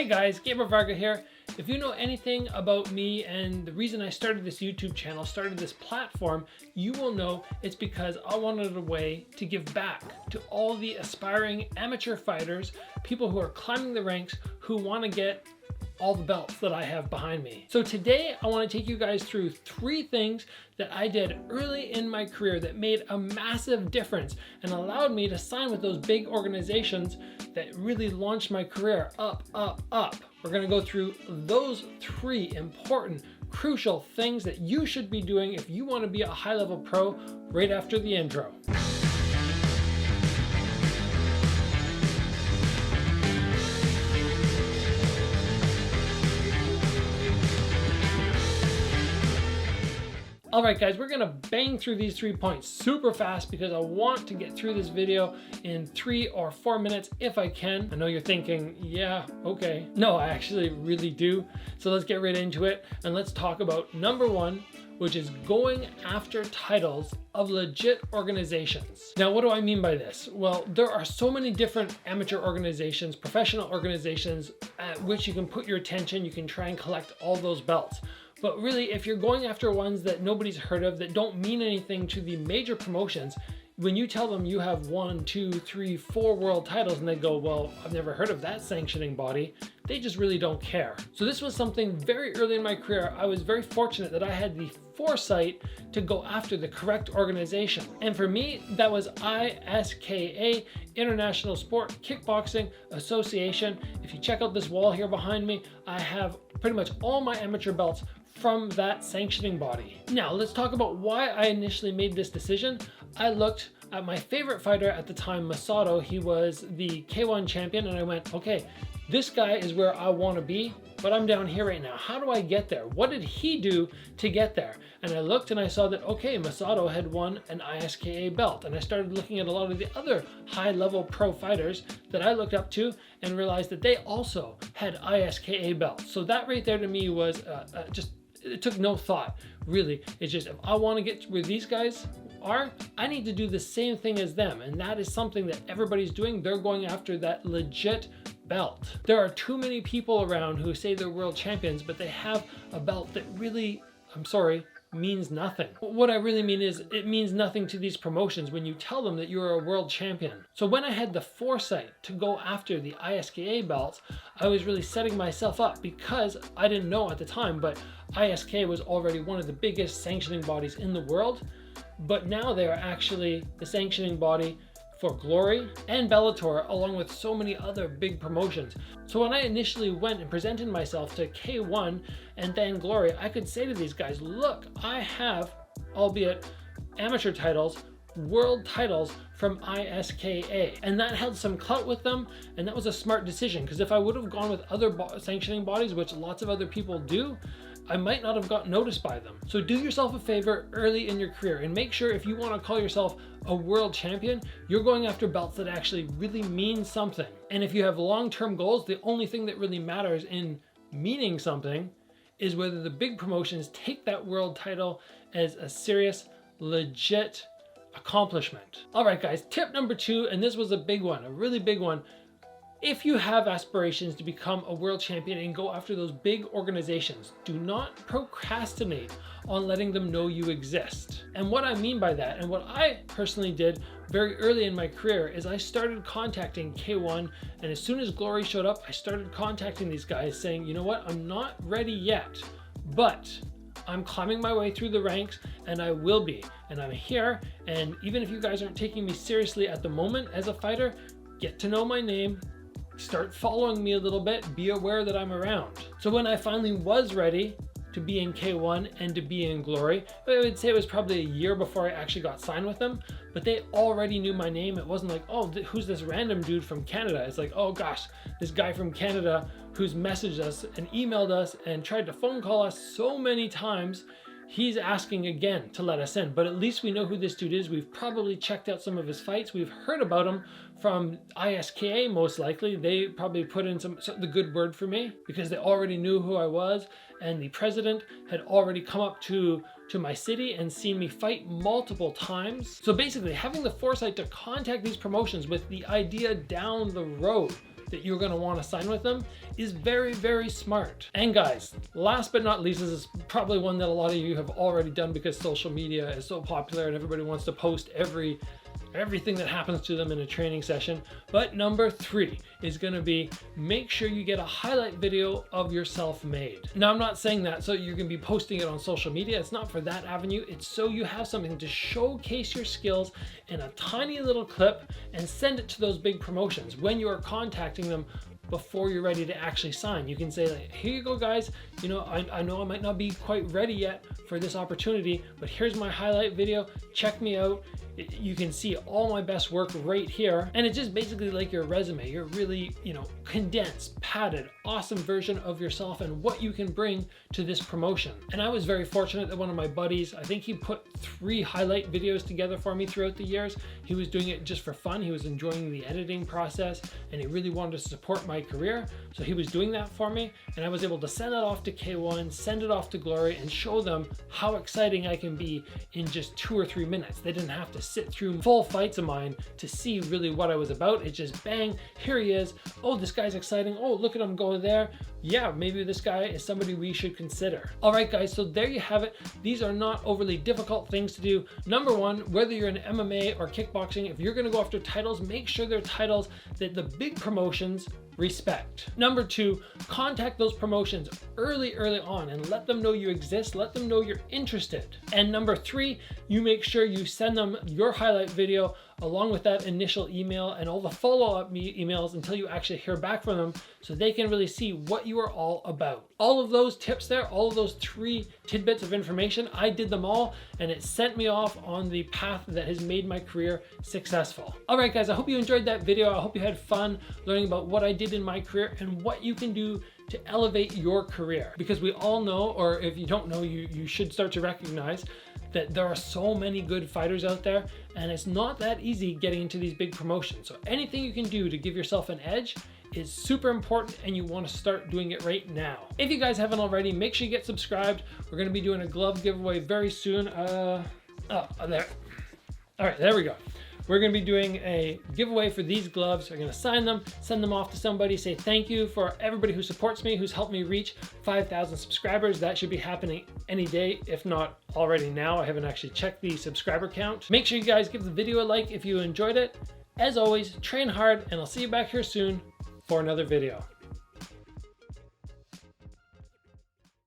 Hey guys, Gabriel Varga here. If you know anything about me and the reason I started this YouTube channel, started this platform, you will know it's because I wanted a way to give back to all the aspiring amateur fighters, people who are climbing the ranks, who want to get all the belts that I have behind me. So today I want to take you guys through 3 things that I did early in my career that made a massive difference and allowed me to sign with those big organizations that really launched my career up, up, up. We're going to go through those 3 important, crucial things that you should be doing if you want to be a high-level pro right after the intro. All right guys, we're gonna bang through these 3 points super fast because I want to get through this video in 3 or 4 minutes if I can. I know you're thinking, yeah, okay. No, I actually really do. So let's get right into it and let's talk about number 1, which is going after titles of legit organizations. Now, what do I mean by this? Well, there are so many different amateur organizations, professional organizations at which you can put your attention. You can try and collect all those belts. But really, if you're going after ones that nobody's heard of, that don't mean anything to the major promotions, when you tell them you have 1, 2, 3, 4 world titles and they go, well, I've never heard of that sanctioning body, they just really don't care. So this was something very early in my career. I was very fortunate that I had the foresight to go after the correct organization. And for me, that was ISKA, International Sport Kickboxing Association. If you check out this wall here behind me, I have pretty much all my amateur belts from that sanctioning body. Now let's talk about why I initially made this decision. I looked at my favorite fighter at the time, Masato. He was the K1 champion, and I went, okay, this guy is where I want to be, but I'm down here right now. How do I get there? What did he do to get there? And I looked and I saw that, okay, Masato had won an ISKA belt. And I started looking at a lot of the other high-level pro fighters that I looked up to and realized that they also had ISKA belts. So that right there to me was just, it took no thought, really. It's just, if I want to get where these guys are, I need to do the same thing as them. And that is something that everybody's doing. They're going after that legit belt. There are too many people around who say they're world champions, but they have a belt that really, I'm sorry, means nothing. What I really mean is it means nothing to these promotions when you tell them that you're a world champion. So when I had the foresight to go after the ISKA belts, I was really setting myself up because I didn't know at the time, but ISKA was already one of the biggest sanctioning bodies in the world. But now they are actually the sanctioning body for Glory and Bellator, along with so many other big promotions. So when I initially went and presented myself to K1 and then Glory, I could say to these guys, look, I have, albeit amateur titles, world titles from ISKA. And that held some clout with them, and that was a smart decision, because if I would have gone with other sanctioning bodies, which lots of other people do, I might not have got noticed by them. So do yourself a favor early in your career and make sure if you want to call yourself a world champion, you're going after belts that actually really mean something. And if you have long-term goals, the only thing that really matters in meaning something is whether the big promotions take that world title as a serious, legit accomplishment. All right, guys, tip number 2, and this was a big one, a really big one. If you have aspirations to become a world champion and go after those big organizations, do not procrastinate on letting them know you exist. And what I mean by that, and what I personally did very early in my career, is I started contacting K1, and as soon as Glory showed up, I started contacting these guys saying, you know what, I'm not ready yet, but I'm climbing my way through the ranks, and I will be, and I'm here, and even if you guys aren't taking me seriously at the moment as a fighter, get to know my name, start following me a little bit, be aware that I'm around. So when I finally was ready to be in K1 and to be in Glory, I would say it was probably a year before I actually got signed with them, but they already knew my name. It wasn't like, oh, who's this random dude from Canada? It's like, oh gosh, this guy from Canada who's messaged us and emailed us and tried to phone call us so many times, he's asking again to let us in. But at least we know who this dude is. We've probably checked out some of his fights. We've heard about him from ISKA, most likely. They probably put in the good word for me because they already knew who I was, and the president had already come up to my city and seen me fight multiple times. So basically, having the foresight to contact these promotions with the idea down the road that you're going to want to sign with them is very, very smart. And guys, last but not least, this is probably one that a lot of you have already done because social media is so popular and everybody wants to post everything that happens to them in a training session. But number 3 is going to be, make sure you get a highlight video of yourself made. Now, I'm not saying that so you can be posting it on social media. It's not for that avenue. It's so you have something to showcase your skills in a tiny little clip and send it to those big promotions when you are contacting them before you're ready to actually sign. You can say, like, here you go guys, you know, I know I might not be quite ready yet for this opportunity, but here's my highlight video, check me out. You can see all my best work right here. And it's just basically like your resume. You're really, you know, condensed, padded, awesome version of yourself and what you can bring to this promotion. And I was very fortunate that one of my buddies, I think he put 3 highlight videos together for me throughout the years. He was doing it just for fun. He was enjoying the editing process and he really wanted to support my career. So he was doing that for me. And I was able to send that off to K1, send it off to Glory and show them how exciting I can be in just 2 or 3 minutes. They didn't have to sit through full fights of mine to see really what I was about. It's just bang, here he is. Oh, this guy's exciting. Oh, look at him go there. Yeah, maybe this guy is somebody we should consider. All right, guys, so there you have it. These are not overly difficult things to do. Number 1, whether you're in MMA or kickboxing, if you're gonna go after titles, make sure they're titles that the big promotions respect. Number 2, contact those promotions early on and let them know you exist, let them know you're interested. And number 3, you make sure you send them your highlight video along with that initial email and all the follow-up emails until you actually hear back from them so they can really see what you are all about. All of those tips there, all of those 3 tidbits of information, I did them all and it sent me off on the path that has made my career successful. All right, guys, I hope you enjoyed that video. I hope you had fun learning about what I did in my career and what you can do to elevate your career. Because we all know, or if you don't know, you should start to recognize that there are so many good fighters out there and it's not that easy getting into these big promotions. So anything you can do to give yourself an edge is super important and you want to start doing it right now. If you guys haven't already, make sure you get subscribed. We're going to be doing a glove giveaway very soon. There. All right, there we go. We're going to be doing a giveaway for these gloves. We're going to sign them, send them off to somebody, say thank you for everybody who supports me, who's helped me reach 5,000 subscribers. That should be happening any day, if not already now. I haven't actually checked the subscriber count. Make sure you guys give the video a like if you enjoyed it. As always, train hard, and I'll see you back here soon for another video.